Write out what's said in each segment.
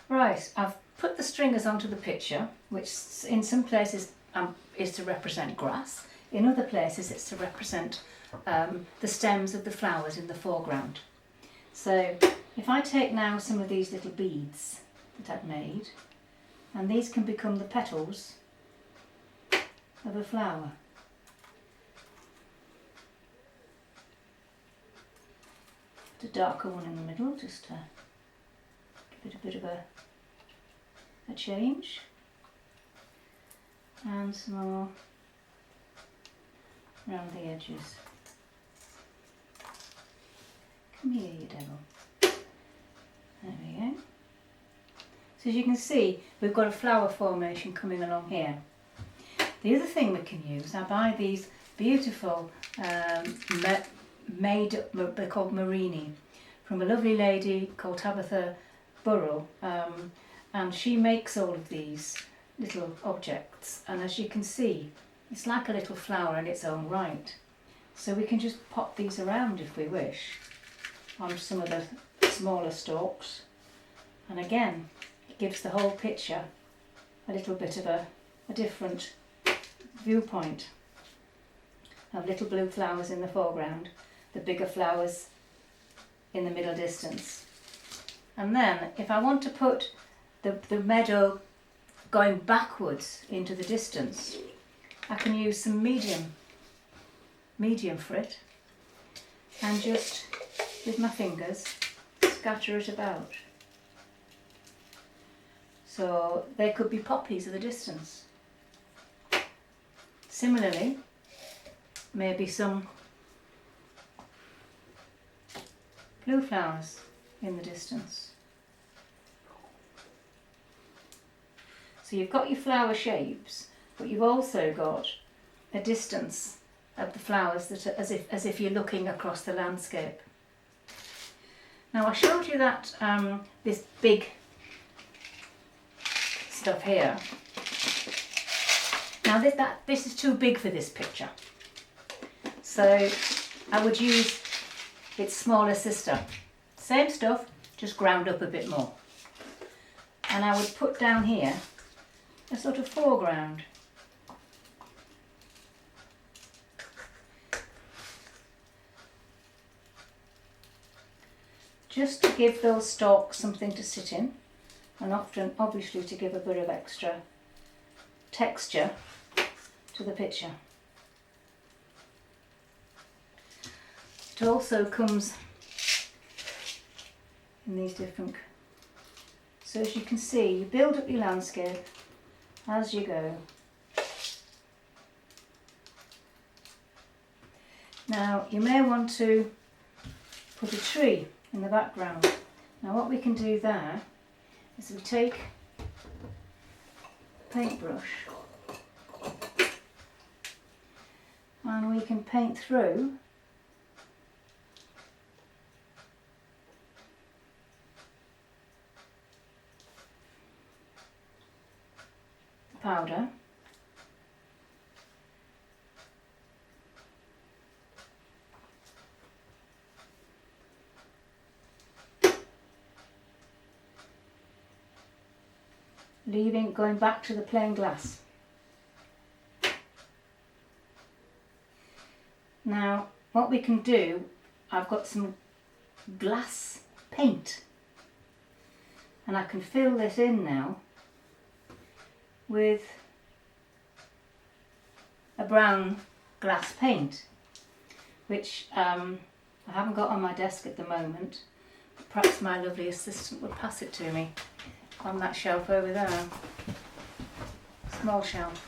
Right, I've put the stringers onto the picture, which in some places is to represent grass. In other places it's to represent the stems of the flowers in the foreground. So if I take now some of these little beads that I've made, and these can become the petals of a flower. Put a darker one in the middle just to give it a bit of a change, and some more around the edges. Come here, you devil. There we go. So as you can see, we've got a flower formation coming along here. The other thing we can use, I buy these beautiful they're called Marini, from a lovely lady called Tabitha Burrell, and she makes all of these little objects, and as you can see, it's like a little flower in its own right. So we can just pop these around if we wish on some of the smaller stalks, and again it gives the whole picture a little bit of a different viewpoint of little blue flowers in the foreground, the bigger flowers in the middle distance. And then if I want to put the meadow going backwards into the distance, I can use some medium frit and just with my fingers scatter it about. So they could be poppies at the distance. Similarly, maybe some blue flowers in the distance. So you've got your flower shapes, but you've also got a distance of the flowers that are as if you're looking across the landscape. Now I showed you that this big stuff here. Now this is too big for this picture, so I would use its smaller sister. Same stuff, just ground up a bit more. And I would put down here a sort of foreground. Just to give those stalks something to sit in, and often obviously to give a bit of extra texture to the picture. It also comes in these different, so as you can see, you build up your landscape as you go. Now you may want to put a tree in the background. Now what we can do there is we take a paintbrush and we can paint through the powder . Going back to the plain glass. Now what we can do, I've got some glass paint and I can fill this in now with a brown glass paint, which I haven't got on my desk at the moment, but perhaps my lovely assistant would pass it to me on that shelf over there. Small shelf.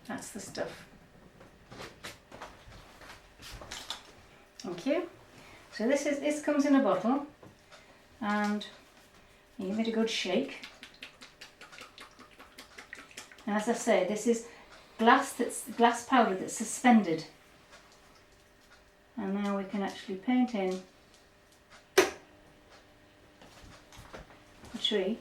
That's the stuff. Thank you. So this comes in a bottle, and you give it a good shake. And as I say, this is glass powder that's suspended. And now we can actually paint in a tree.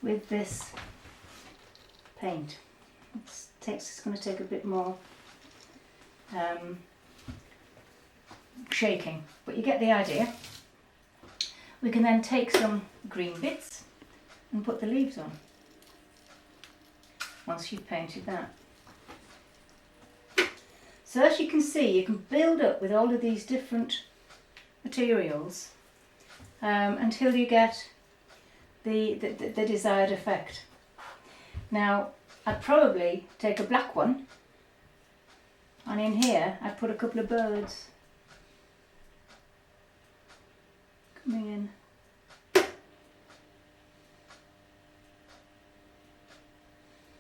with this paint. It's going to take a bit more shaking, but you get the idea. We can then take some green bits and put the leaves on once you've painted that. So as you can see, you can build up with all of these different materials until you get the desired effect. Now, I'd probably take a black one, and in here I'd put a couple of birds coming in,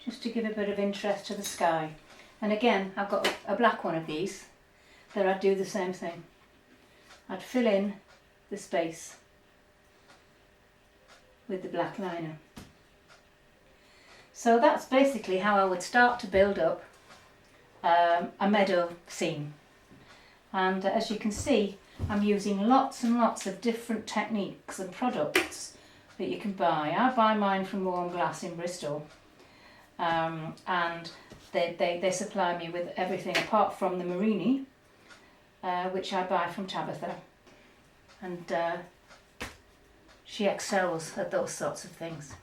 just to give a bit of interest to the sky. And again, I've got a black one of these, that I'd do the same thing. I'd fill in the space with the black liner. So that's basically how I would start to build up a meadow scene. And as you can see, I'm using lots and lots of different techniques and products that you can buy. I buy mine from Warm Glass in Bristol, and they supply me with everything apart from the Marini, which I buy from Tabitha, and she excels at those sorts of things.